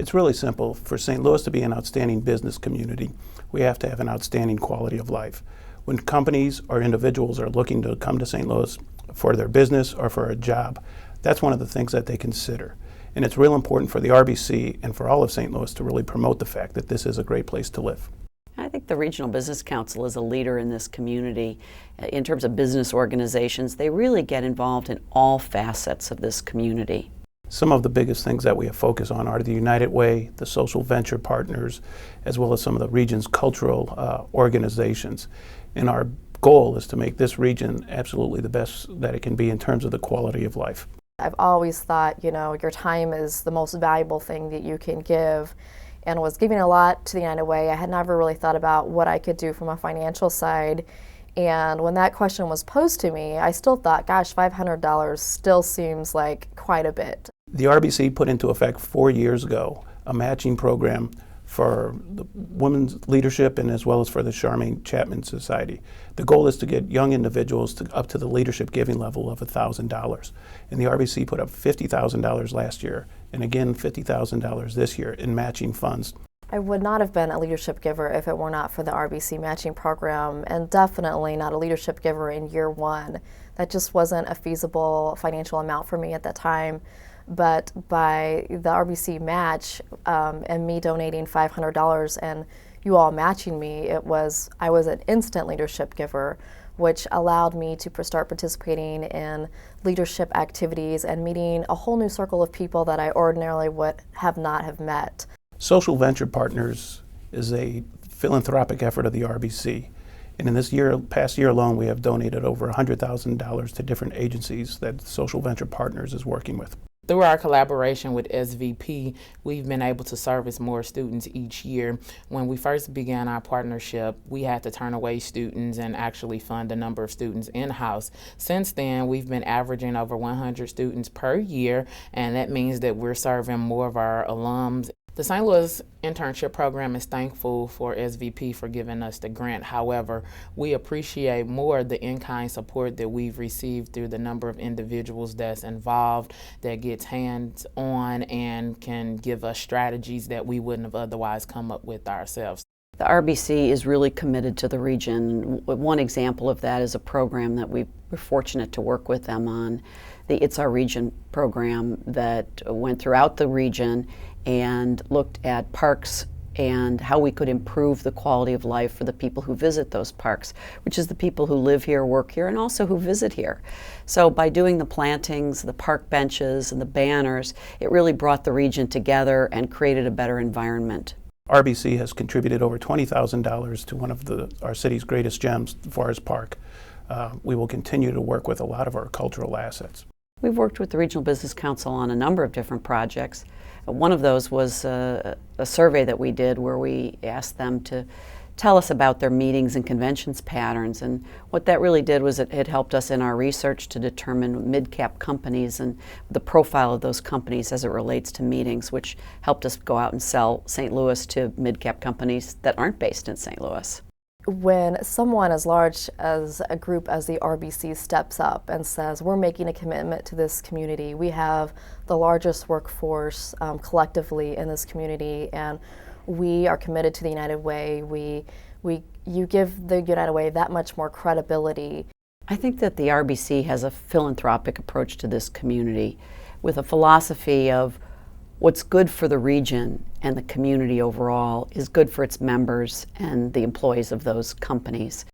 It's really simple. For St. Louis to be an outstanding business community, we have to have an outstanding quality of life. When companies or individuals are looking to come to St. Louis for their business or for a job, that's one of the things that they consider. And it's real important for the RBC and for all of St. Louis to really promote the fact that this is a great place to live. I think the Regional Business Council is a leader in this community. In terms of business organizations, they really get involved in all facets of this community. Some of the biggest things that we have focused on are the United Way, the social venture partners, as well as some of the region's cultural organizations. And our goal is to make this region absolutely the best that it can be in terms of the quality of life. I've always thought, your time is the most valuable thing that you can give, and was giving a lot to the United Way. I had never really thought about what I could do from a financial side. And when that question was posed to me, I still thought, gosh, $500 still seems like quite a bit. The RBC put into effect 4 years ago a matching program for the women's leadership and as well as for the Charmaine Chapman Society. The goal is to get young individuals up to the leadership giving level of $1,000. And the RBC put up $50,000 last year and again $50,000 this year in matching funds. I would not have been a leadership giver if it were not for the RBC matching program, and definitely not a leadership giver in year one. That just wasn't a feasible financial amount for me at that time. But by the RBC match and me donating $500 and you all matching me, I was an instant leadership giver, which allowed me to start participating in leadership activities and meeting a whole new circle of people that I ordinarily would not have met. Social Venture Partners is a philanthropic effort of the RBC. And in this past year alone, we have donated over $100,000 to different agencies that Social Venture Partners is working with. Through our collaboration with SVP, we've been able to service more students each year. When we first began our partnership, we had to turn away students and actually fund a number of students in-house. Since then, we've been averaging over 100 students per year, and that means that we're serving more of our alums. The St. Louis internship program is thankful for SVP for giving us the grant. However, we appreciate more the in-kind support that we've received through the number of individuals that's involved, that gets hands-on and can give us strategies that we wouldn't have otherwise come up with ourselves. The RBC is really committed to the region. One example of that is a program that we're fortunate to work with them on, the It's Our Region program that went throughout the region and looked at parks and how we could improve the quality of life for the people who visit those parks, which is the people who live here, work here, and also who visit here. So by doing the plantings, the park benches, and the banners, it really brought the region together and created a better environment. RBC has contributed over $20,000 to one of our city's greatest gems, the Forest Park. We will continue to work with a lot of our cultural assets. We've worked with the Regional Business Council on a number of different projects. One of those was a survey that we did where we asked them to tell us about their meetings and conventions patterns, and what that really did was it helped us in our research to determine mid-cap companies and the profile of those companies as it relates to meetings, which helped us go out and sell St. Louis to mid-cap companies that aren't based in St. Louis. When someone as large as a group as the RBC steps up and says, we're making a commitment to this community, we have the largest workforce collectively in this community, and we are committed to the United Way, you give the United Way that much more credibility. I think that the RBC has a philanthropic approach to this community with a philosophy of what's good for the region and the community overall is good for its members and the employees of those companies.